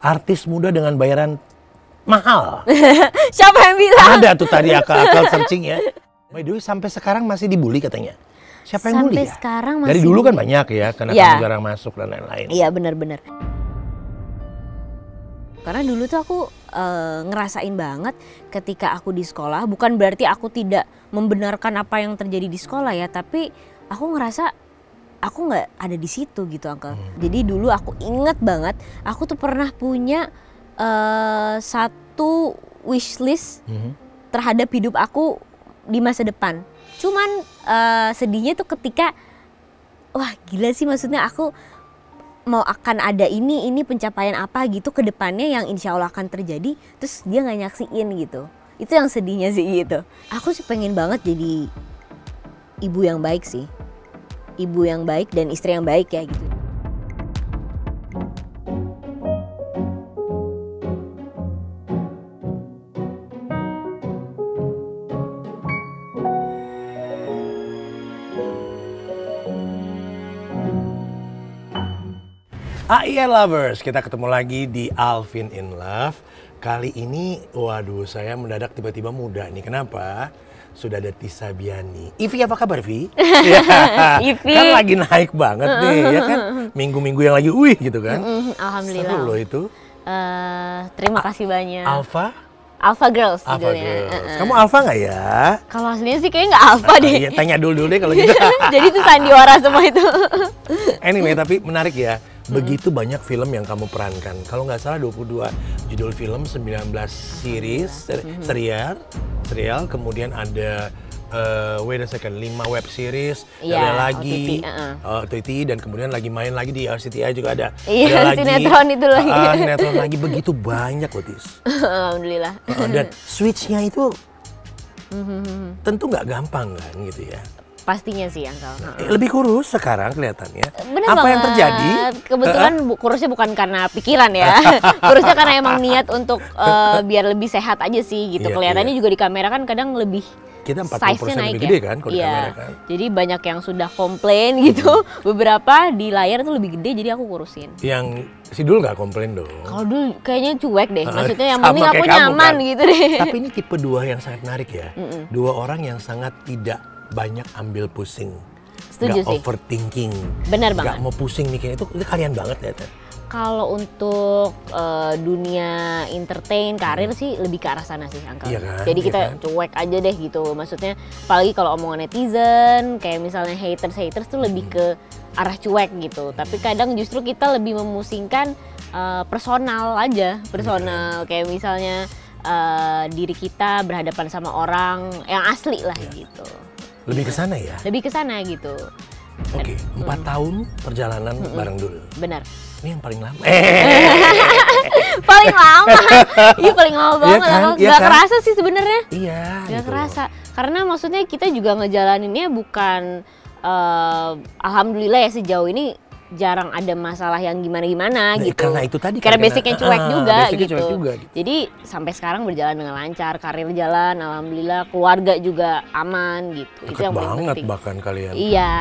artis muda dengan bayaran mahal. Siapa yang bilang? Ada tuh tadi akal searching ya. By the way, sampai sekarang masih dibully katanya. Siapa yang bully ya? Sampai sekarang masih. Dari dulu kan banyak ya, karena kamu jarang masuk dan lain-lain. Iya benar-benar. Karena dulu tuh aku ngerasain banget ketika aku di sekolah. Bukan berarti aku tidak membenarkan apa yang terjadi di sekolah ya, tapi aku ngerasa aku nggak ada di situ gitu, Uncle. Jadi dulu aku inget banget, aku tuh pernah punya satu wishlist terhadap hidup aku di masa depan. Cuman sedihnya tuh ketika, wah gila sih, maksudnya aku mau akan ada ini pencapaian apa gitu ke depannya yang insya Allah akan terjadi, terus dia nggak nyaksiin gitu. Itu yang sedihnya sih gitu. Aku sih pengen banget jadi ibu yang baik sih. Ibu yang baik dan istri yang baik ya gitu. AIL Lovers, kita ketemu lagi di Alvin in Love. Kali ini, waduh, saya mendadak tiba-tiba muda nih. Kenapa? Sudah ada Tisa Biani. Ivi, apa kabar, Vi? Ya, Ivi. Kan lagi naik banget nih, ya kan? Minggu-minggu yang lagi, wih gitu kan? Alhamdulillah. Seru loh itu. Terima kasih banyak. Alpha Girls judulnya. Kamu Alpha nggak ya? Kalau aslinya sih kayaknya nggak Alpha deh. Iya, tanya dulu deh kalau gitu. Jadi itu sandiwara semua itu. Anyway, tapi menarik ya. Begitu banyak film yang kamu perankan. Kalau nggak salah 22 judul film, 19 series, serial, kemudian ada wait a second, 5 web series, ada lagi OTT, dan kemudian lagi main lagi di RCTI juga ada. Iya, sinetron itu lagi. Sinetron lagi, begitu banyak, Otis. Alhamdulillah. Dan switch-nya itu tentu nggak gampang kan gitu ya. Pastinya sih, Uncle. Lebih kurus sekarang kelihatannya. Bener apa banget. yang terjadi? Kebetulan kurusnya bukan karena pikiran ya. Kurusnya karena emang niat untuk biar lebih sehat aja sih gitu. Kelihatannya juga di kamera kan kadang lebih kita 40% size-nya lebih naik gede ya. kan kalau di kamera kan. Jadi banyak yang sudah komplain gitu. Beberapa di layar tuh lebih gede, jadi aku kurusin. Yang si Dul nggak komplain dong. Kalau dulu kayaknya cuek deh. Maksudnya yang penting aku nyaman kan? Gitu deh. Tapi ini tipe dua yang sangat menarik ya. Dua orang yang sangat tidak banyak ambil pusing. Setuju gak sih. Overthinking. Benar banget. Gak mau pusing mikirin itu kalian banget ya. Kalau untuk dunia entertain, karir sih lebih ke arah sana sih, Uncle. Iya kan? Jadi kita cuek aja deh gitu. Maksudnya apalagi kalau omongan netizen, kayak misalnya haters tuh lebih ke arah cuek gitu. Tapi kadang justru kita lebih memusingkan personal aja. Personal, kayak misalnya diri kita berhadapan sama orang yang asli lah gitu. Lebih ke sana ya? Lebih ke sana gitu. Oke, 4 tahun perjalanan bareng Dul. Benar. Ini yang paling lama. Paling lama. Iya paling lama banget. Iya kan? Gak kerasa sih sebenarnya. Iya. Gak gitu kerasa. Karena maksudnya kita juga ngejalaninnya bukan alhamdulillah ya sejauh ini jarang ada masalah yang gimana-gimana gitu. Karena itu tadi. Karena basicnya cuek juga gitu. Cuek juga, gitu. Jadi sampai sekarang berjalan dengan lancar, karir jalan, alhamdulillah, keluarga juga aman gitu. Deket itu yang paling banget penting. bahkan kalian. Iya.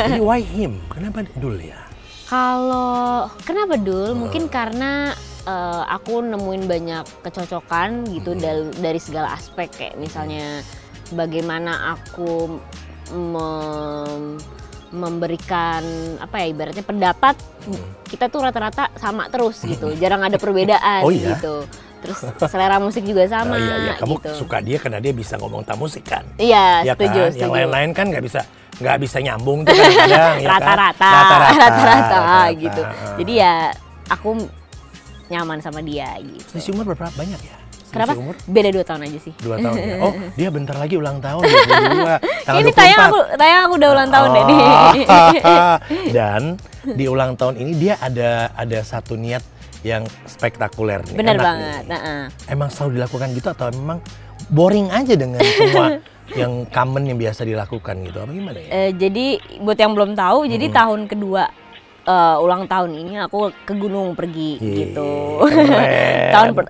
Jadi why him? Kenapa Dul ya? Kalau kenapa Dul? Mungkin karena aku nemuin banyak kecocokan gitu dari segala aspek, kayak misalnya bagaimana aku memberikan apa ya, ibaratnya pendapat kita tuh rata-rata sama terus gitu, jarang ada perbedaan gitu. Terus selera musik juga sama. Iya, kamu gitu. suka dia karena dia bisa ngomong tentang musik kan? Iya, ya setuju, kan? setuju. Yang lain-lain kan nggak bisa nyambung tuh kadang-kadang. Ya Rata-rata gitu. Jadi ya aku nyaman sama dia gitu. Selisih umur berapa banyak ya? Kenapa? Umur? Beda 2 tahun aja sih. 2 tahun ya? Oh, dia bentar lagi ulang tahun, 22, tanggal ini 24. tayang aku udah ulang tahun deh nih. Dan di ulang tahun ini dia ada satu niat yang spektakuler nih. Bener banget. Emang selalu dilakukan gitu atau memang boring aja dengan semua yang common yang biasa dilakukan gitu? Apa gimana ya? Jadi buat yang belum tahu, jadi tahun kedua ulang tahun ini aku ke gunung pergi gitu.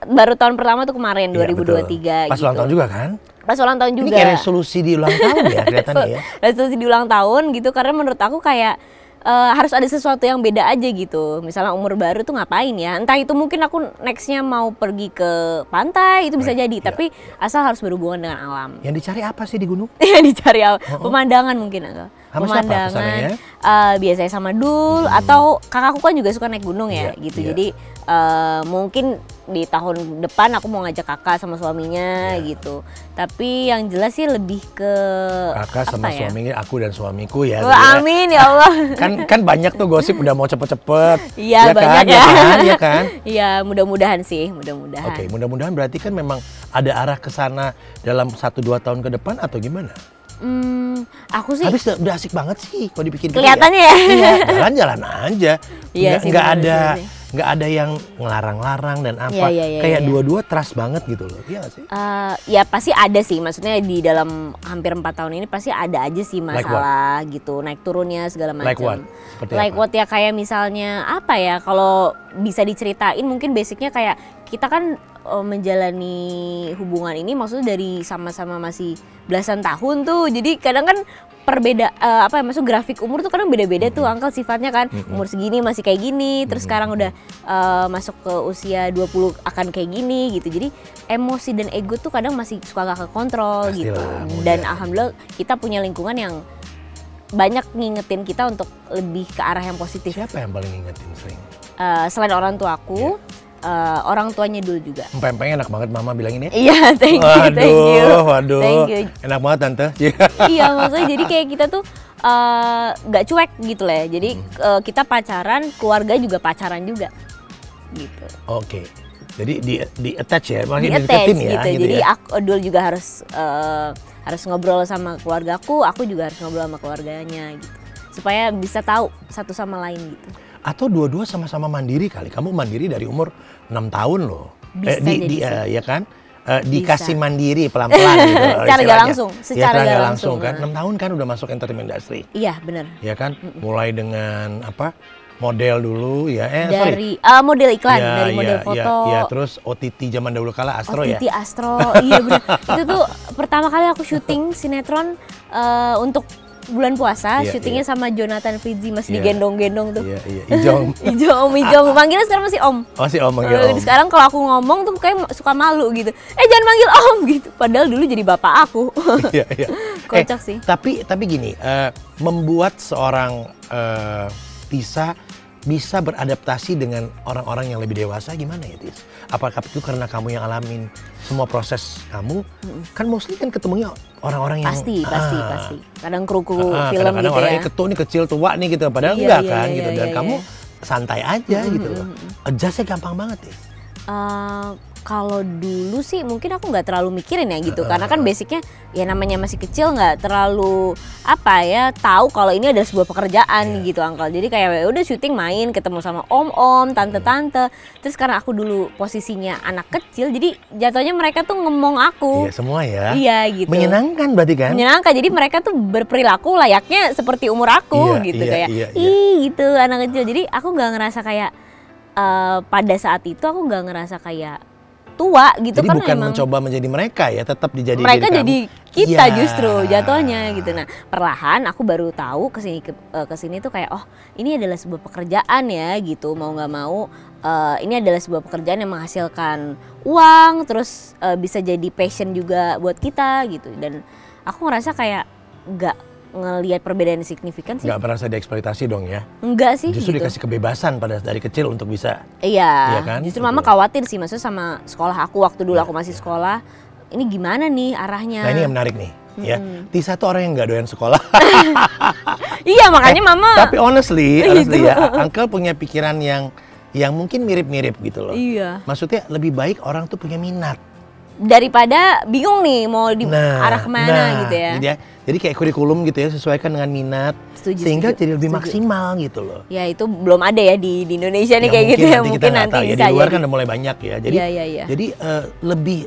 Baru tahun pertama tuh kemarin 2023 Pas gitu. ulang tahun juga kan? Pas ulang tahun juga. Ini kayak resolusi di ulang tahun ya kelihatannya ya. Resolusi di ulang tahun gitu, karena menurut aku kayak harus ada sesuatu yang beda aja gitu. Misalnya umur baru tuh ngapain ya? Entah itu mungkin aku nextnya mau pergi ke pantai, itu bisa jadi. Tapi asal harus berhubungan dengan alam. Yang dicari apa sih di gunung? Yang dicari pemandangan mungkin atau Sama siapa kesananya? Biasanya sama Dul atau kakakku kan juga suka naik gunung ya gitu. Jadi mungkin di tahun depan aku mau ngajak kakak sama suaminya gitu. Tapi yang jelas sih lebih ke kakak sama suaminya, aku dan suamiku ya. Amin ya Allah. kan banyak tuh gosip udah mau cepet-cepet. Iya banyak kan, ya kan? Iya mudah-mudahan sih, mudah-mudahan. Oke, mudah-mudahan berarti kan memang ada arah ke sana dalam 1-2 tahun ke depan atau gimana? Aku sih. Habis udah asik banget sih kalau dipikir. Kelihatannya ya. Iya, jalan-jalan aja. Iya sih. Nggak ada yang ngelarang-larang dan apa. Kayak dua-dua trust banget gitu loh. Iya nggak sih? Ya pasti ada sih. Maksudnya di dalam hampir 4 tahun ini pasti ada aja sih masalah gitu. Naik turunnya segala macam. Like what? Seperti like apa? What ya kayak misalnya apa ya. Kalau bisa diceritain mungkin basicnya kayak kita kan menjalani hubungan ini maksudnya dari sama-sama masih belasan tahun tuh. Jadi kadang kan masuk grafik umur tuh kadang beda-beda tuh Uncle sifatnya kan. Umur segini masih kayak gini, terus sekarang udah masuk ke usia 20 akan kayak gini gitu. Jadi emosi dan ego tuh kadang masih suka gak kekontrol gitu. Dan alhamdulillah kita punya lingkungan yang banyak ngingetin kita untuk lebih ke arah yang positif. Siapa yang paling ngingetin sering? Selain orang tua aku, orang tuanya dulu juga. Empeng-empeng enak banget mama bilang ini. Iya, thank you. Waduh. Thank you. Enak banget tante. Iya, maksudnya jadi kayak kita tuh nggak cuek gitu lah. Jadi kita pacaran, keluarga juga pacaran juga. Gitu. Oke. Jadi di attach ya, maksudnya di attach ya. Gitu. Jadi aku dulu juga harus ngobrol sama keluargaku, aku juga harus ngobrol sama keluarganya gitu. Supaya bisa tahu satu sama lain gitu. Atau dua-dua sama-sama mandiri kali. Kamu mandiri dari umur 6 tahun loh. Bisa ya kan? Dikasih mandiri pelan-pelan gitu. Secara nggak langsung. Secara nggak langsung kan. 6 tahun kan udah masuk entertainment industry. Iya benar. Ya kan? Mulai dengan model dulu ya. Dari model iklan, dari model foto. Ya, terus OTT zaman dahulu kala Astro OTT Astro, iya benar. Itu tuh pertama kali aku syuting sinetron untuk bulan puasa, syutingnya sama Jonathan Fitzi, masih digendong-gendong tuh. Ijong. Ijong. Manggilnya sekarang masih Om. Oh si Om manggil Om. Sekarang kalau aku ngomong tuh kayak suka malu gitu. Jangan manggil Om gitu. Padahal dulu jadi bapak aku. Iya. Kocak sih. Tapi gini, membuat seorang Tisa bisa beradaptasi dengan orang-orang yang lebih dewasa gimana ya Tis? Apakah itu karena kamu yang alamin semua proses kamu? Kan mostly kan ketemunya orang-orang yang pasti. Kadang kru film kadang-kadang gitu orangnya ya. ketua nih kecil tua nih gitu, padahal enggak kan gitu. Dan kamu santai aja gitu loh. Adjustnya gampang banget Tis. Kalau dulu sih mungkin aku nggak terlalu mikirin ya gitu, karena kan basicnya ya namanya masih kecil nggak terlalu tahu kalau ini adalah sebuah pekerjaan gitu Uncle. Jadi kayak udah syuting main ketemu sama om-om, tante-tante. Terus karena aku dulu posisinya anak kecil, jadi jatuhnya mereka tuh ngomong aku. Iya semua ya. Iya gitu. Menyenangkan berarti kan? Menyenangkan. Jadi mereka tuh berperilaku layaknya seperti umur aku gitu kayak gitu anak kecil. Jadi aku nggak ngerasa kayak pada saat itu aku nggak ngerasa kayak tua gitu. Jadi kan bukan emang mencoba menjadi mereka ya, tetap dijadi mereka diri jadi kamu. kita justru jatuhnya gitu. Nah perlahan aku baru tahu kesini tuh kayak ini adalah sebuah pekerjaan ya gitu, mau nggak mau ini adalah sebuah pekerjaan yang menghasilkan uang, terus bisa jadi passion juga buat kita gitu. Dan aku ngerasa kayak nggak ngelihat perbedaan yang signifikan sih. Nggak merasa dieksploitasi dong ya? Enggak sih. Justru gitu. dikasih kebebasan dari kecil untuk bisa. Iya kan? Justru mama khawatir sih, maksudnya sama sekolah aku waktu dulu aku masih sekolah. Ini gimana nih arahnya? Nah ini yang menarik nih. Ya, Tisa tuh orang yang nggak doyan sekolah. Iya makanya mama. Tapi honestly ya, Uncle punya pikiran yang mungkin mirip-mirip gitu loh. Iya. Maksudnya lebih baik orang tuh punya minat daripada bingung nih mau arah kemana gitu ya. Jadi kayak kurikulum gitu ya, sesuaikan dengan minat. Sehingga jadi lebih maksimal gitu loh. Ya itu belum ada ya di Indonesia nih kayak gitu ya. Mungkin nanti bisa ya. Di luar kan udah mulai banyak ya. Jadi iya. jadi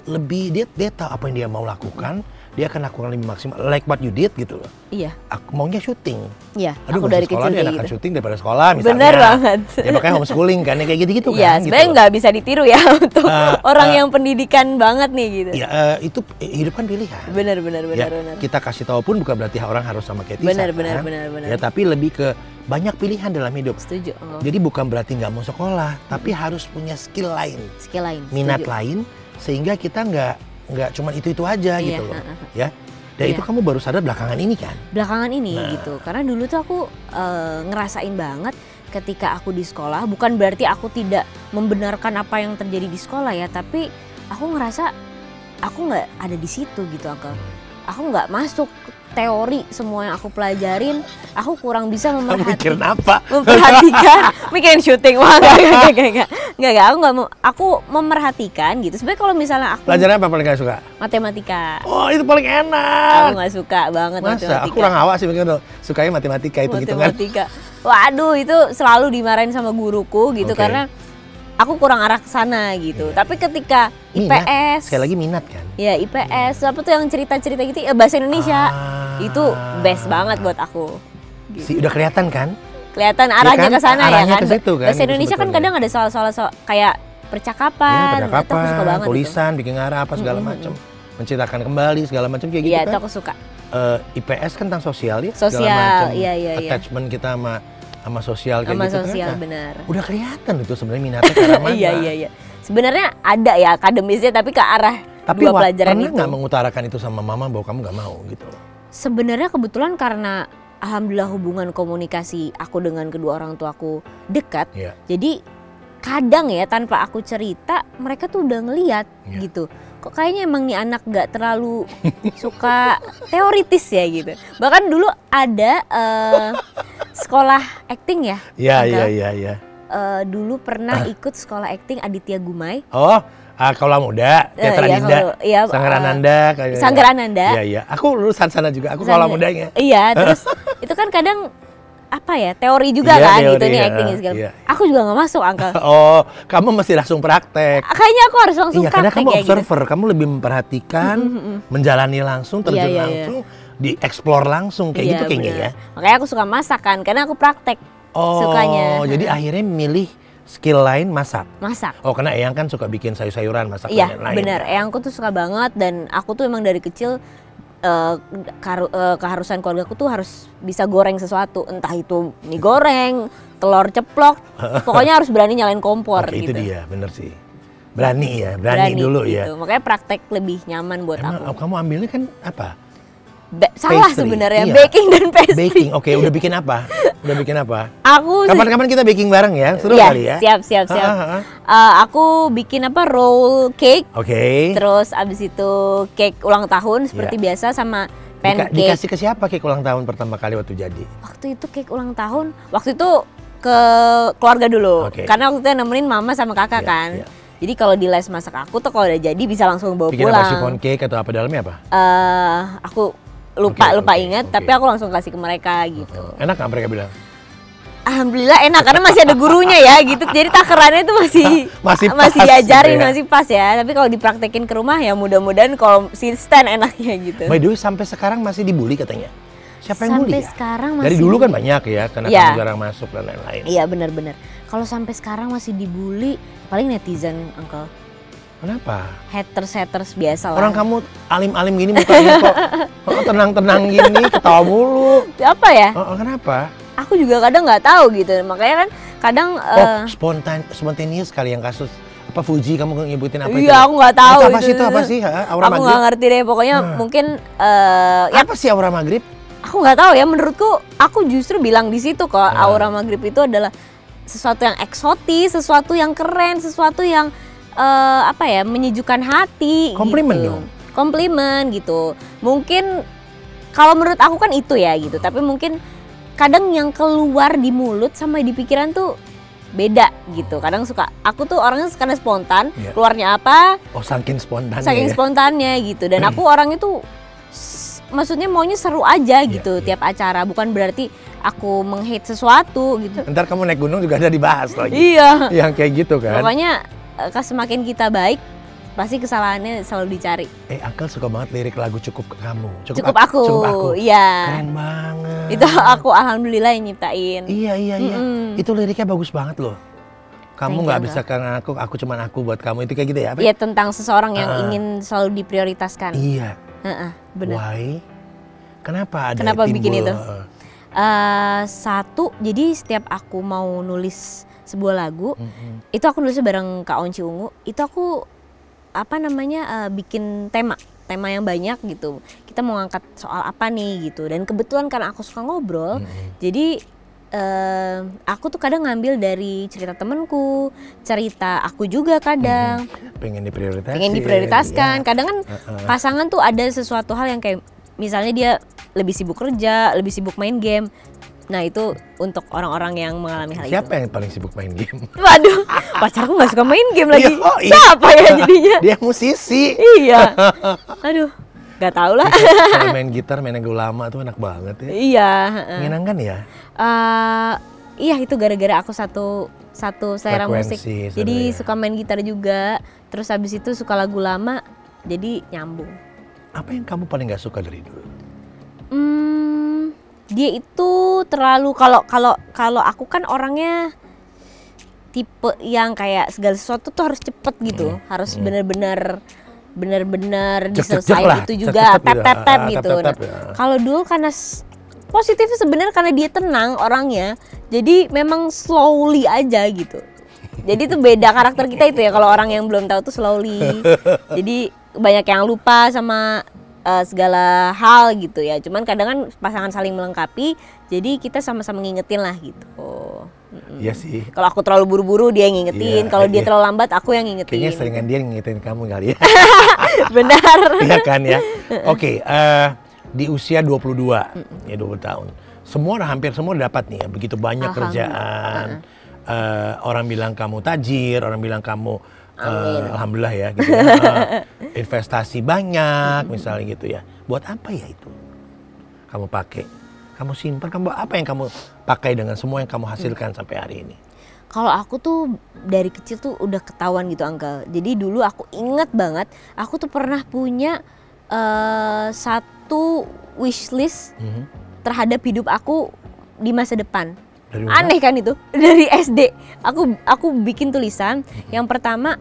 lebih dia tahu apa yang dia mau lakukan dia akan lakukan lebih maksimal. Like what you did gitu loh. Iya. Aku maunya syuting. Iya, Aduh, aku nggak dari sekolah kecil dia kayak enakan gitu. syuting daripada sekolah misalnya. Bener banget. Ya makanya homeschooling kan, ya kayak gitu-gitu Iya, kan. sebenarnya gitu. nggak bisa ditiru ya untuk orang yang pendidikan banget nih gitu. Ya itu hidup kan pilihan. Bener. Ya, kita kasih tahu pun bukan berarti orang harus sama kayak Tisa Bener. kan. Ya tapi lebih ke banyak pilihan dalam hidup. Setuju. Jadi bukan berarti nggak mau sekolah, tapi harus punya skill lain, Skill lain. minat setuju. lain, sehingga kita nggak cuma itu aja Iya, gitu loh, ya. Dan itu kamu baru sadar belakangan ini kan? Belakangan ini gitu, karena dulu tuh aku ngerasain banget ketika aku di sekolah. Bukan berarti aku tidak membenarkan apa yang terjadi di sekolah ya, tapi aku ngerasa aku nggak ada di situ gitu, Uncle. Aku nggak masuk teori semua yang aku pelajarin. Aku kurang bisa Mikirin apa? memperhatikan, mikirin syuting. Wah, enggak. Aku memerhatikan gitu. Sebenarnya kalau misalnya aku Pelajaran apa paling gak suka? matematika, Oh itu paling aku enak. nggak suka banget Masa? matematika. Aku kurang awak sih begitu. Sukanya matematika itu gitu kan. Matematika. Waduh, itu selalu dimarahin sama guruku gitu Oke. karena aku kurang arah ke sana gitu. Tapi ketika Minat. IPS, Sekali lagi minat kan? ya IPS, apa tuh yang cerita-cerita gitu, ya bahasa Indonesia, itu best banget buat aku. Udah kelihatan kan? Kelihatan arahnya kan? ke sana ya Arahnya kan. ke situ kan, Bahasa itu Indonesia kan sebetulnya. kadang ada soal-soal kayak percakapan, Ya, itu aku suka banget itu. tulisan, bikin ngarah apa segala macam, menciptakan kembali segala macam kayak gitu Iya, kan. itu aku suka. IPS kan tentang sosial ya, Sosial, segala macam. iya. Attachment kita sama sosial kayak Sama gitu sosial, kan. benar. Udah kelihatan itu sebenarnya minatnya ke arah mana. Iya. Sebenarnya ada ya akademisnya, tapi ke arah Tapi dua pelajaran pernah itu. nggak mengutarakan itu sama mama bahwa kamu nggak mau gitu? Sebenarnya kebetulan karena alhamdulillah hubungan komunikasi aku dengan kedua orang tuaku dekat. Iya. Jadi kadang ya tanpa aku cerita mereka tuh udah ngeliat Iya. gitu. Kok kayaknya emang nih anak nggak terlalu suka teoritis ya gitu. Bahkan dulu ada sekolah acting ya. Uncle. Iya. Dulu pernah ikut sekolah acting Aditya Gumai. Oh, Kaula Muda, Teater Iya, Adinda, iya, Sanggarananda. kayak- Sanggarananda. Iya. Aku lulusan sana juga, aku Kaula Mudanya. Iya, terus itu kan kadang apa ya, teori juga Iya, kan teori, gitu nih iya, acting segala. iya. Aku juga nggak masuk, Uncle. Oh, kamu mesti langsung praktek. Kayaknya aku harus langsung Iya, karena praktek kamu ya gitu. observer, kamu lebih memperhatikan, menjalani langsung, terjun Iya. langsung, dieksplor langsung kayak Iya, gitu kayaknya bener. ya. Makanya aku suka masak kan, karena aku praktek Oh, sukanya. jadi akhirnya milih skill lain masak. Masak. Oh, karena Eyang kan suka bikin sayur-sayuran, masak Iya, dan lain-lain. benar. Eyangku tuh suka banget dan aku tuh emang dari kecil keharusan keluargaku tuh harus bisa goreng sesuatu, entah itu mie goreng, telur ceplok, pokoknya harus berani nyalain kompor Oke, gitu. itu dia, bener sih. Berani ya, berani dulu ya. gitu. Makanya praktek lebih nyaman buat Emang aku. kamu ambilnya kan apa? Salah Pastry, sebenarnya, iya. baking dan pastry. Baking, oke. Udah bikin apa? Udah bikin apa? Aku Kapan-kapan kita baking bareng ya, seru Iya, kali ya. siap. Ha. Aku bikin roll cake, Oke. terus abis itu cake ulang tahun seperti biasa sama pancake. Dikasih ke siapa cake ulang tahun pertama kali waktu jadi? Waktu itu cake ulang tahun, waktu itu ke keluarga dulu, Oke. karena waktu itu nemenin mama sama kakak Iya, kan. iya. Jadi kalau di les masak aku tuh kalau udah jadi bisa langsung bawa Bikin apa, pulang. chiffon cake atau apa dalamnya apa? Aku lupa Oke, ingat, oke. tapi aku langsung kasih ke mereka gitu. Enak nggak mereka bilang? Alhamdulillah enak karena masih ada gurunya ya gitu. Jadi takarannya itu Masih pas masih diajarin, gitu ya. masih pas ya. Tapi kalau dipraktekin ke rumah ya mudah-mudahan konsisten enaknya gitu. By the way, sampai sekarang masih dibully katanya. Siapa yang bully Sampai ya? sekarang Dari masih- dulu kan banyak ya, karena Iya. kamu jarang masuk dan lain-lain. Iya benar-benar. Kalau sampai sekarang masih dibully, paling netizen, Uncle. Kenapa? Haters biasa lah. Orang kamu alim-alim gini mukanya kok tenang-tenang gini, ketawa mulu. Apa ya? Kenapa? Aku juga kadang nggak tahu gitu. Makanya kan kadang Spontaneous kali yang kasus apa Fuji kamu nyebutin apa itu? iya aku nggak tahu Apa sih itu? Apa sih? Aura aku nggak maghrib? ngerti deh. Pokoknya mungkin ya Apa sih aura maghrib? aku nggak tahu ya. Menurutku aku justru bilang di situ kok aura maghrib itu adalah sesuatu yang eksotis, sesuatu yang keren, sesuatu yang apa ya, menyejukkan hati. Komplimen gitu. dong. Komplimen gitu. Mungkin kalau menurut aku kan itu ya gitu. Tapi mungkin kadang yang keluar di mulut sama di pikiran tuh beda gitu. Kadang suka, aku tuh orangnya karena spontan, Iya. keluarnya apa, Oh, saking spontannya saking ya. spontannya gitu. Dan aku orangnya tuh maksudnya maunya seru aja gitu iya. tiap acara. Bukan berarti aku menghate sesuatu gitu. Ntar kamu naik gunung juga ada dibahas lagi. Iya. Yang kayak gitu kan. Pokoknya semakin kita baik, pasti kesalahannya selalu dicari. Uncle suka banget lirik lagu Cukup Kamu. Cukup aku. Iya. Keren banget. Itu aku alhamdulillah yang nyiptain. Iya. Itu liriknya bagus banget loh. Kamu nggak bisa karena aku cuman aku buat kamu, itu kayak gitu ya? Iya, tentang seseorang yang ingin selalu diprioritaskan. Iya. Benar. Why? Kenapa timbul, bikin itu? Satu, jadi setiap aku mau nulis sebuah lagu, itu aku nulisnya bareng Kak Onci Ungu. Itu aku bikin tema yang banyak gitu. Kita mau ngangkat soal apa nih gitu. Dan kebetulan karena aku suka ngobrol, jadi aku tuh kadang ngambil dari cerita temenku, cerita aku juga kadang. Pengen diprioritaskan. Kadang kan pasangan tuh ada sesuatu hal yang kayak misalnya dia lebih sibuk kerja, lebih sibuk main game. Nah itu untuk orang-orang yang mengalami hal itu. Siapa yang paling sibuk main game? Waduh, pacarku gak suka main game lagi. Siapa ya jadinya? Dia musisi. Iya. Aduh, gak tau lah. Kalau main gitar, main lagu lama tuh enak banget ya. Iya. Menyenangkan ya? Iya, itu gara-gara aku satu selera musik. Jadi suka main gitar juga. Terus habis itu suka lagu lama, jadi nyambung. Apa yang kamu paling gak suka dari dulu? Dia itu terlalu, kalau aku kan orangnya tipe yang kayak segala sesuatu tuh harus cepet gitu, harus benar-benar diselesaikan itu juga tap gitu. Kalau dulu karena positifnya sebenarnya karena dia tenang orangnya, jadi memang slowly aja gitu. Jadi itu beda karakter kita itu ya, kalau orang yang belum tahu tuh slowly. Jadi banyak yang lupa sama segala hal gitu ya. Cuman kadang kan pasangan saling melengkapi, jadi kita sama-sama ngingetin lah gitu. Iya sih. Kalau aku terlalu buru-buru dia yang ngingetin, kalau dia terlalu lambat aku yang ngingetin. Kayaknya seringan dia ngingetin kamu kali ya. Benar. Iya kan ya. Oke, di usia 22, ya 20 tahun. Hampir semua dapat nih ya, begitu banyak kerjaan. Orang bilang kamu tajir, orang bilang kamu alhamdulillah ya gitu ya. Investasi banyak misalnya gitu ya. Buat apa ya itu? Kamu pakai, kamu simpan, apa yang kamu pakai dengan semua yang kamu hasilkan sampai hari ini? Kalau aku tuh dari kecil tuh udah ketahuan gitu Uncle. Jadi dulu aku inget banget, aku tuh pernah punya satu wishlist terhadap hidup aku di masa depan. Aneh kan itu, dari SD aku bikin tulisan. Yang pertama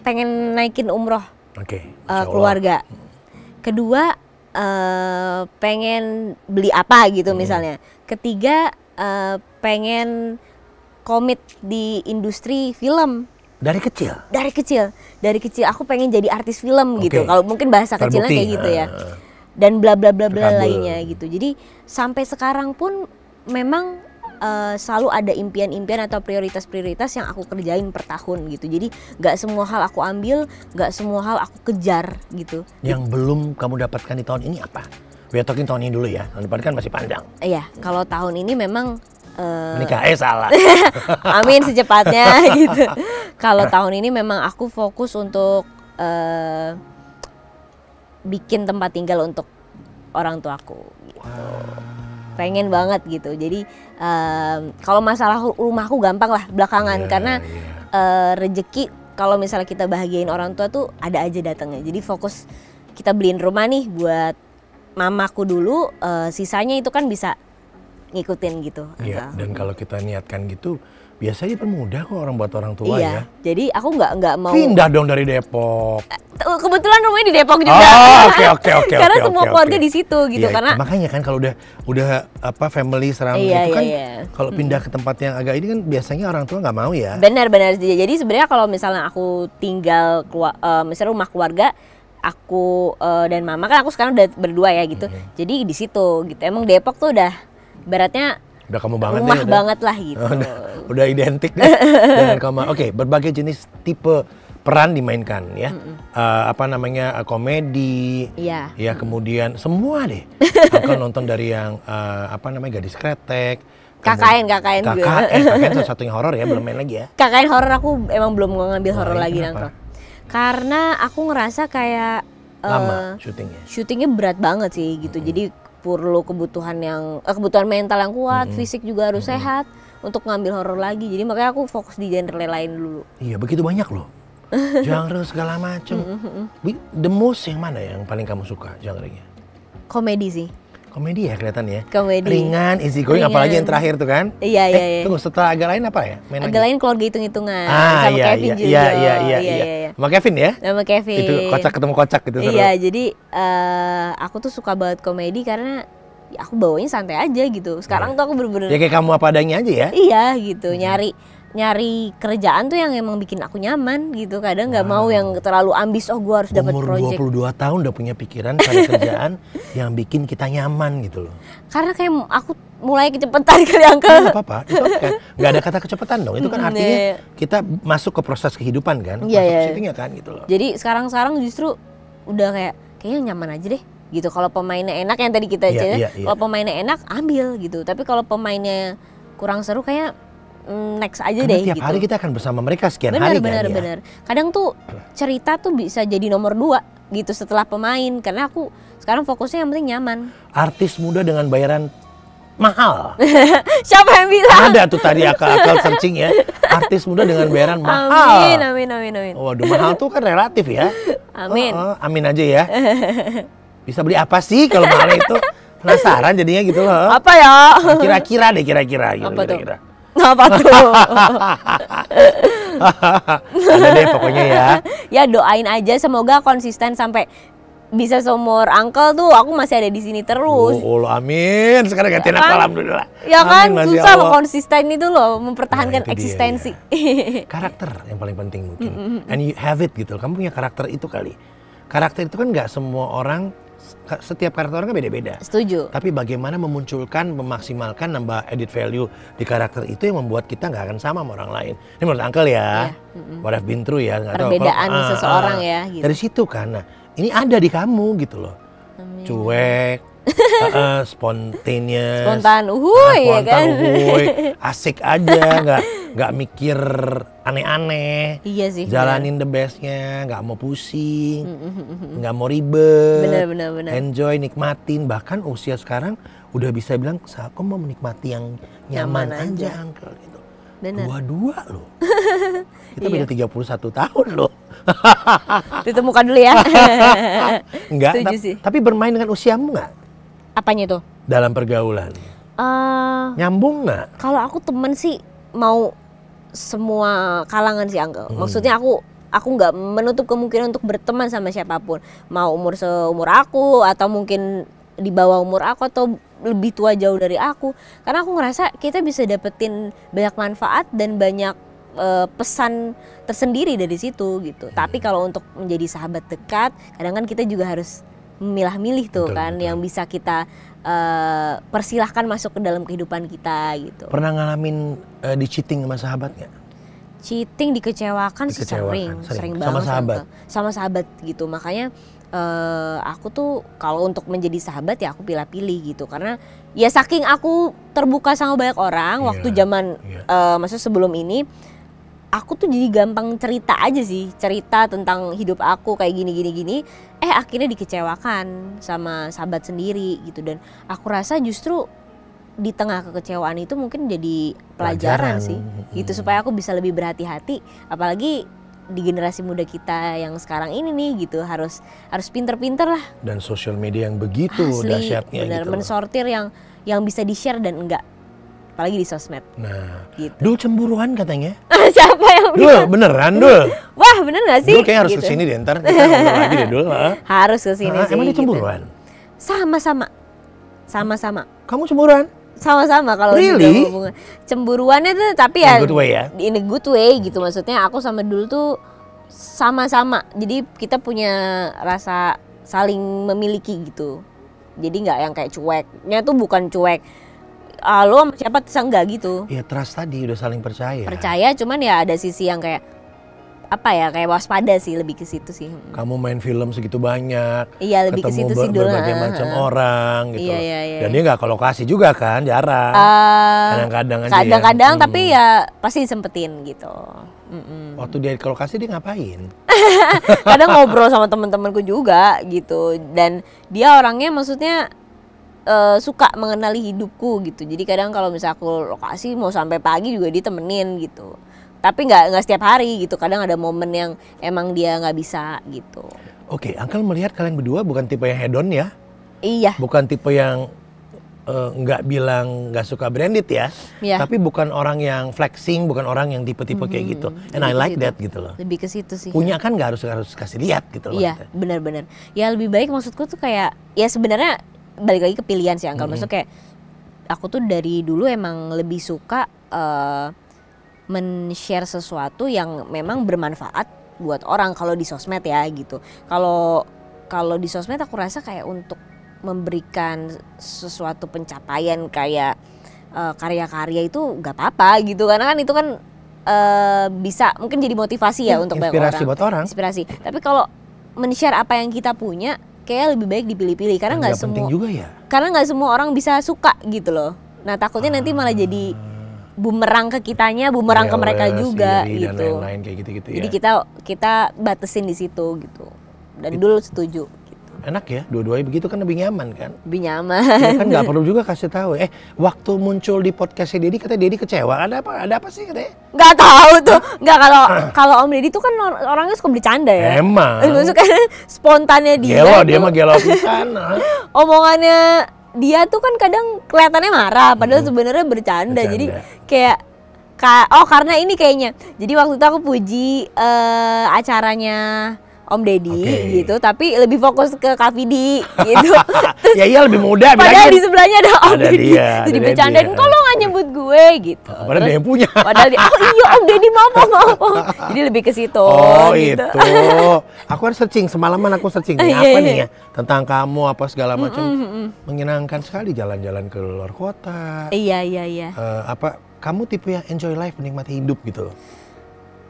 pengen naikin umroh keluarga. Kedua pengen beli apa gitu misalnya. Ketiga pengen komit di industri film. Dari kecil aku pengen jadi artis film gitu. Kalau mungkin bahasa kecilnya kayak gitu ya. Dan bla bla bla bla lainnya gitu. Jadi sampai sekarang pun memang selalu ada impian-impian atau prioritas-prioritas yang aku kerjain per tahun gitu. Jadi nggak semua hal aku ambil, nggak semua hal aku kejar gitu. Yang belum kamu dapatkan di tahun ini apa? We are talking tahun ini dulu ya, tahun depan kan masih panjang. Iya, kalau tahun ini memang menikah, salah. Amin secepatnya gitu. Kalau tahun ini memang aku fokus untuk bikin tempat tinggal untuk orang tuaku gitu. Pengen banget gitu. Jadi kalau masalah rumahku gampang lah belakangan karena rezeki kalau misalnya kita bahagiain orang tua tuh ada aja datangnya. Jadi fokus kita beliin rumah nih buat mamaku dulu, sisanya itu kan bisa ngikutin gitu. Iya. Dan kalau kita niatkan gitu, biasanya dipermudah kok buat orang tua ya. Jadi aku nggak mau pindah dong dari Depok. Kebetulan rumahnya di Depok juga. Oke. Karena semua keluarga di situ gitu karena makanya kan kalau udah family surround itu kan kalau pindah ke tempat yang agak ini kan biasanya orang tua nggak mau ya. Benar. Jadi sebenarnya kalau misalnya aku tinggal misalnya rumah keluarga aku dan mama kan aku sekarang udah berdua ya gitu. Jadi di situ gitu. Emang Depok tuh udah beratnya udah kamu banget rumah banget lah gitu. Udah identik deh dengan kamu. Oke, berbagai jenis tipe peran dimainkan ya. Komedi. Iya. Ya, kemudian semua deh. Aku nonton dari yang Gadis Kretek. KKN juga. KKN satu-satunya horor ya, belum main lagi ya. KKN horor aku emang belum ngambil horor lagi Uncle. Karena aku ngerasa kayak lama syutingnya berat banget sih gitu. Jadi perlu kebutuhan mental yang kuat, fisik juga harus sehat untuk ngambil horor lagi. Jadi makanya aku fokus di genre lain dulu. Iya, begitu banyak loh genre segala macem. The most yang mana yang paling kamu suka genre-nya? Komedi sih. Komedi ya kelihatan ya. Komedi. Ringan, easy going, apalagi yang terakhir tuh kan. Iya. Tunggu, setelah agak lain apa ya? Agak lain Keluarga Hitung-Hitungan. Ah, sama iya, Kevin juga. Iya. Sama Kevin ya? Sama Kevin. Itu kocak ketemu kocak gitu. Iya, jadi aku tuh suka banget komedi karena ya aku bawanya santai aja gitu. Sekarang tuh aku bener-bener ya kayak kamu apa adanya aja ya? Iya gitu, nyari kerjaan tuh yang emang bikin aku nyaman gitu. Kadang nggak mau yang terlalu ambis, gue harus dapat project. Umur 22 tahun udah punya pikiran cari kerjaan yang bikin kita nyaman gitu loh. Karena kayak aku mulai kecepatan kali Uncle. Nggak apa-apa, itu kan nggak ada kata kecepatan dong. Itu kan artinya kita masuk ke proses kehidupan kan, masuk ke situnya kan gitu loh. Jadi sekarang justru udah kayaknya nyaman aja deh gitu. Kalau pemainnya enak yang tadi kita kalau pemainnya enak ambil gitu. Tapi kalau pemainnya kurang seru kayak next aja. Karena deh tiap gitu. hari kita akan bersama mereka sekian hari kan. Bener. Kadang tuh cerita tuh bisa jadi nomor 2 gitu setelah pemain. Karena aku sekarang fokusnya yang penting nyaman. Artis muda dengan bayaran mahal. Siapa yang bilang? Ada tuh tadi akal searching ya. Artis muda dengan bayaran mahal. Amin. Waduh, mahal tuh kan relatif ya. Amin. Amin aja ya. Bisa beli apa sih kalau mahal itu? Penasaran jadinya gitu loh. Apa ya? Kira-kira deh kira-kira. Apa tuh? Ada deh pokoknya ya. Ya doain aja semoga konsisten sampai bisa seumur Uncle tuh aku masih ada di sini terus. Oh, amin. Sekarang gantiin aku, alhamdulillah. Ya kan, susah loh konsisten itu loh mempertahankan eksistensi. Karakter yang paling penting mungkin. And you have it gitu. Kamu punya karakter itu kali. Karakter itu kan nggak semua orang, setiap karakter orang kan beda-beda. Setuju. Tapi bagaimana memunculkan, memaksimalkan, nambah edit value di karakter itu yang membuat kita nggak akan sama orang lain. Ini menurut Uncle ya, what I've been through ya. Perbedaan seseorang ya. Gitu. Dari situ kan, nah ini ada di kamu gitu loh. Amin. Cuek, spontan, ya kan. Asik aja, nggak mikir aneh-aneh. Iya sih. Jalanin the bestnya, nggak mau pusing, nggak mau ribet. Bener. Enjoy, nikmatin. Bahkan usia sekarang udah bisa bilang, aku mau menikmati yang nyaman aja, Uncle. Gitu. Bener. 22 loh. Kita beda 31 tahun loh. Ditemukan dulu ya. Enggak, tapi bermain dengan usiamu nggak? Apanya tuh? Dalam pergaulan. Nyambung nggak? Kalau aku temen sih mau semua kalangan sih Uncle. Maksudnya aku nggak menutup kemungkinan untuk berteman sama siapapun. Mau umur seumur aku atau mungkin di bawah umur aku atau lebih tua jauh dari aku. Karena aku ngerasa kita bisa dapetin banyak manfaat dan banyak pesan tersendiri dari situ gitu. Tapi kalau untuk menjadi sahabat dekat, kadang kan kita juga harus memilah-milih tuh betul. Yang bisa kita persilahkan masuk ke dalam kehidupan kita gitu. Pernah ngalamin di cheating sama sahabat nggak? Cheating dikecewakan sih sering banget sama sahabat gitu. Makanya aku tuh kalau untuk menjadi sahabat ya aku pilih-pilih gitu. Karena ya saking aku terbuka sama banyak orang waktu zaman maksudnya sebelum ini, aku tuh jadi gampang cerita aja sih, cerita tentang hidup aku kayak gini. Akhirnya dikecewakan sama sahabat sendiri gitu. Dan aku rasa justru di tengah kekecewaan itu mungkin jadi pelajaran sih gitu, supaya aku bisa lebih berhati-hati. Apalagi di generasi muda kita yang sekarang ini nih gitu, harus pinter-pinter lah. Dan sosial media yang begitu dahsyatnya gitu. Mensortir yang bisa di-share dan enggak. Apalagi di sosmed. Nah, gitu. Dul cemburuan katanya. Siapa yang bilang? Dul, beneran Dul? Wah, bener gak sih? Dul kayak harus kesini deh, ntar kita ngobrol lagi deh Dul. Harus kesini sih. Emang dia cemburuan? Sama-sama. Kamu cemburuan? Sama-sama kalau really? Hubungan. Cemburuannya tuh tapi ya in a good way gitu. Maksudnya aku sama Dul tuh sama-sama. Jadi kita punya rasa saling memiliki gitu. Jadi nggak yang kayak cueknya tuh, bukan cuek. Lo sama siapa enggak gitu. Ya trust tadi, udah saling percaya. Percaya, cuman ya ada sisi yang kayak kayak waspada sih, lebih ke situ sih. Kamu main film segitu banyak. Iya, lebih ke situ sih dulu. Berbagai macam orang gitu. Iya. Dan dia nggak ke lokasi juga kan, jarang. Kadang-kadang aja. Kadang-kadang tapi ya pasti disempetin gitu. Waktu dia ke lokasi dia ngapain? Kadang ngobrol sama teman-temanku juga gitu. Dan dia orangnya maksudnya suka mengenali hidupku gitu. Jadi kadang kalau misalnya aku lokasi mau sampai pagi juga dia temenin gitu. Tapi nggak setiap hari gitu. Kadang ada momen yang emang dia nggak bisa gitu. Oke, Uncle melihat kalian berdua bukan tipe yang hedon ya? Iya. Bukan tipe yang nggak bilang nggak suka branded ya, tapi bukan orang yang flexing, bukan orang yang tipe-tipe kayak gitu. And I like that gitu loh. Lebih ke situ sih. Punya kan nggak harus kasih lihat gitu loh. Iya, benar-benar. Ya lebih baik maksudku tuh kayak ya sebenarnya balik lagi ke pilihan sih Uncle. Maksudnya kayak aku tuh dari dulu emang lebih suka men-share sesuatu yang memang bermanfaat buat orang kalau di sosmed ya gitu. Kalau di sosmed aku rasa kayak untuk memberikan sesuatu pencapaian kayak karya-karya itu nggak apa-apa gitu, karena kan itu kan bisa mungkin jadi motivasi ya untuk banyak orang. Inspirasi buat orang. Inspirasi. Tapi kalau men-share apa yang kita punya, kayak lebih baik dipilih-pilih karena nggak semua. Penting juga ya. Karena nggak semua orang bisa suka gitu loh. Nah takutnya nanti malah jadi bumerang ke kitanya, bumerang ke mereka juga gitu. Dan lain-lain kayak gitu-gitu ya. Jadi kita batasin di situ gitu. Dan dulu setuju. Enak ya, dua-duanya begitu kan lebih nyaman kan? Lebih nyaman. Ya kan nggak perlu juga kasih tahu. Waktu muncul di podcastnya Dedi, katanya Dedi kecewa. Ada apa sih katanya? Nggak tahu tuh. Nggak, kalau Om Deddy tuh kan orangnya suka bercanda ya. Emang. Suka spontannya dia. Dia mah gelo pisan. Omongannya dia tuh kan kadang kelihatannya marah, padahal sebenarnya bercanda. Jadi kayak karena ini kayaknya. Jadi waktu itu aku puji acaranya Om Deddy gitu, tapi lebih fokus ke Kak Vidi gitu. Ya iya lebih mudah. Padahal di sebelahnya ada Om Deddy. Jadi bercandain, kok lo gak nyebut gue gitu. Padahal dia yang punya. Padahal dia, oh iya Om Deddy mau. Jadi lebih ke situ. Oh gitu. itu. Aku kan searching, semalaman aku searching nih, apa nih ya tentang kamu apa segala macam. Menyenangkan sekali jalan-jalan ke luar kota. Iya. Kamu tipe yang enjoy life, menikmati hidup gitu.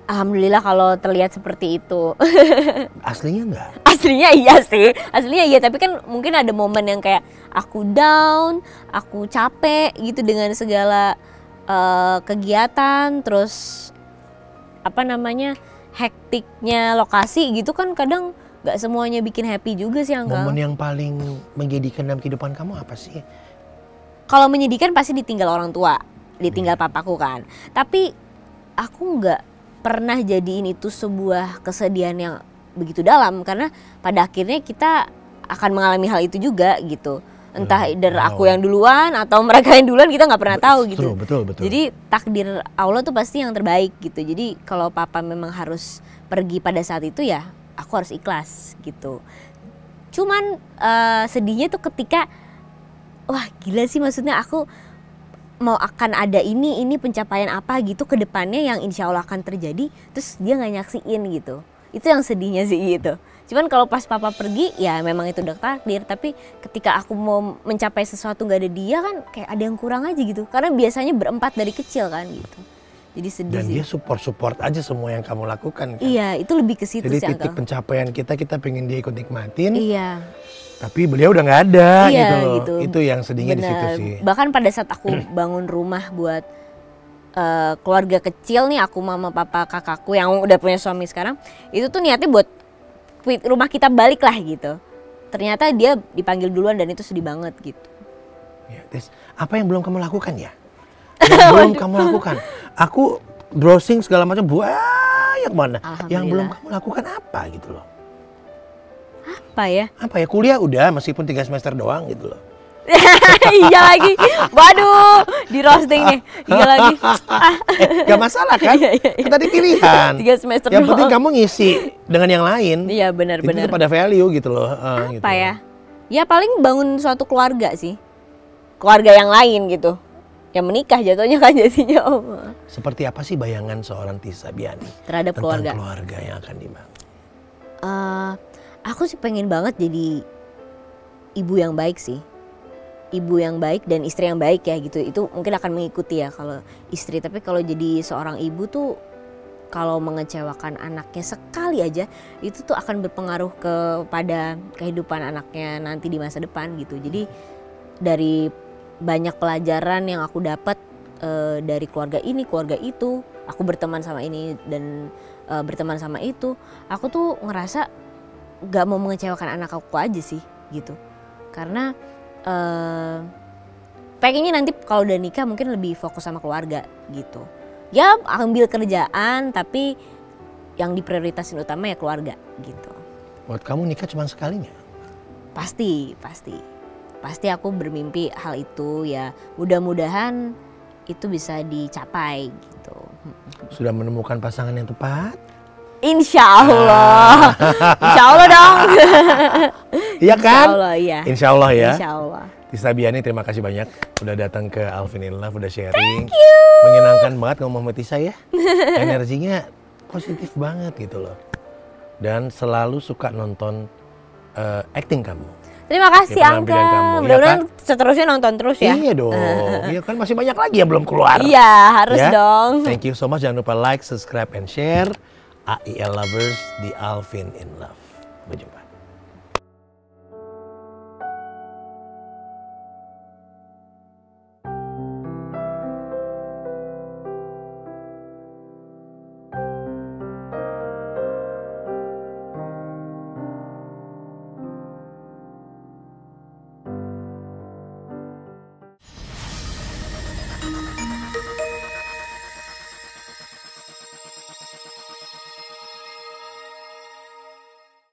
Alhamdulillah kalau terlihat seperti itu. Aslinya enggak? Aslinya iya sih. Aslinya iya, tapi kan mungkin ada momen yang kayak aku down, aku capek gitu dengan segala kegiatan, terus hektiknya lokasi gitu kan kadang gak semuanya bikin happy juga sih Uncle. Momen yang paling menyedihkan dalam kehidupan kamu apa sih? Kalau menyedihkan pasti ditinggal orang tua, ditinggal papaku kan. Tapi aku nggak pernah jadiin itu sebuah kesedihan yang begitu dalam, karena pada akhirnya kita akan mengalami hal itu juga gitu. Entah aku yang duluan atau mereka yang duluan, kita nggak pernah tahu gitu. Betul. Jadi takdir Allah tuh pasti yang terbaik gitu. Jadi kalau papa memang harus pergi pada saat itu ya aku harus ikhlas gitu. Cuman sedihnya tuh ketika wah gila sih, maksudnya aku mau akan ada ini pencapaian apa gitu ke depannya yang insya Allah akan terjadi, terus dia nggak nyaksiin gitu. Itu yang sedihnya sih gitu. Cuman kalau pas papa pergi ya memang itu udah takdir, tapi ketika aku mau mencapai sesuatu nggak ada dia kan kayak ada yang kurang aja gitu, karena biasanya berempat dari kecil kan gitu. Jadi sedih. Dan dia support aja semua yang kamu lakukan kan. Iya, itu lebih ke situ sih. Jadi titik pencapaian kita pengen dia ikut nikmatin. Iya. Tapi beliau udah nggak ada iya, gitu loh. Gitu. Itu yang sedihnya di situ sih. Bahkan pada saat aku bangun rumah buat keluarga kecil nih, aku, mama, papa, kakakku yang udah punya suami sekarang, itu tuh niatnya buat rumah kita balik lah gitu. Ternyata dia dipanggil duluan dan itu sedih banget gitu. Ya, apa yang belum kamu lakukan ya? Yang belum kamu lakukan. Aku browsing segala macam banyak mana. Yang belum kamu lakukan apa gitu loh. Apa ya? Kuliah udah meskipun 3 semester doang gitu loh. Iya lagi. Waduh, di roasting nih. Iya lagi. Gak masalah kan? Kita di pilihan. 3 semester yang doang. penting kamu ngisi dengan yang lain. Iya benar-benar. Itu pada value gitu loh. Apa gitu. ya? Ya paling bangun suatu keluarga sih. Keluarga yang lain gitu. Yang menikah jatuhnya kan jadinya Om. Seperti apa sih bayangan seorang Tisa Biani terhadap tentang keluarga yang akan dibangun? Aku sih pengen banget jadi ibu yang baik sih. Ibu yang baik dan istri yang baik ya gitu. Itu mungkin akan mengikuti ya kalau istri. Tapi kalau jadi seorang ibu tuh, kalau mengecewakan anaknya sekali aja, itu tuh akan berpengaruh kepada kehidupan anaknya nanti di masa depan gitu. Jadi dari banyak pelajaran yang aku dapat dari keluarga ini, keluarga itu, aku berteman sama ini dan berteman sama itu, aku tuh ngerasa gak mau mengecewakan anak aku aja sih gitu. Karena pengennya nanti kalau udah nikah mungkin lebih fokus sama keluarga gitu. ya ambil kerjaan tapi yang diprioritasin utama ya keluarga gitu. Buat kamu nikah cuma sekali nggak? Pasti aku bermimpi hal itu ya, mudah-mudahan itu bisa dicapai gitu. Sudah menemukan pasangan yang tepat? Insya Allah. Insya Allah dong. Iya kan? Insya Allah, iya. Insya Allah ya. Insya Allah. Tista Biani, terima kasih banyak udah datang ke Alvin in Love, udah sharing. Thank you. Menyenangkan banget ngomong sama Tisa ya. Energinya positif banget gitu loh. Dan selalu suka nonton acting kamu. Terima kasih Ya, penampilan Angga. kamu, ya Mudah-mudahan kan? seterusnya nonton terus ya. Iya dong. Iya kan masih banyak lagi yang belum keluar. Iya, harus Ya. dong. Thank you so much. Jangan lupa like, subscribe, and share AIL Lovers di Alvin in Love. Sampai jumpa.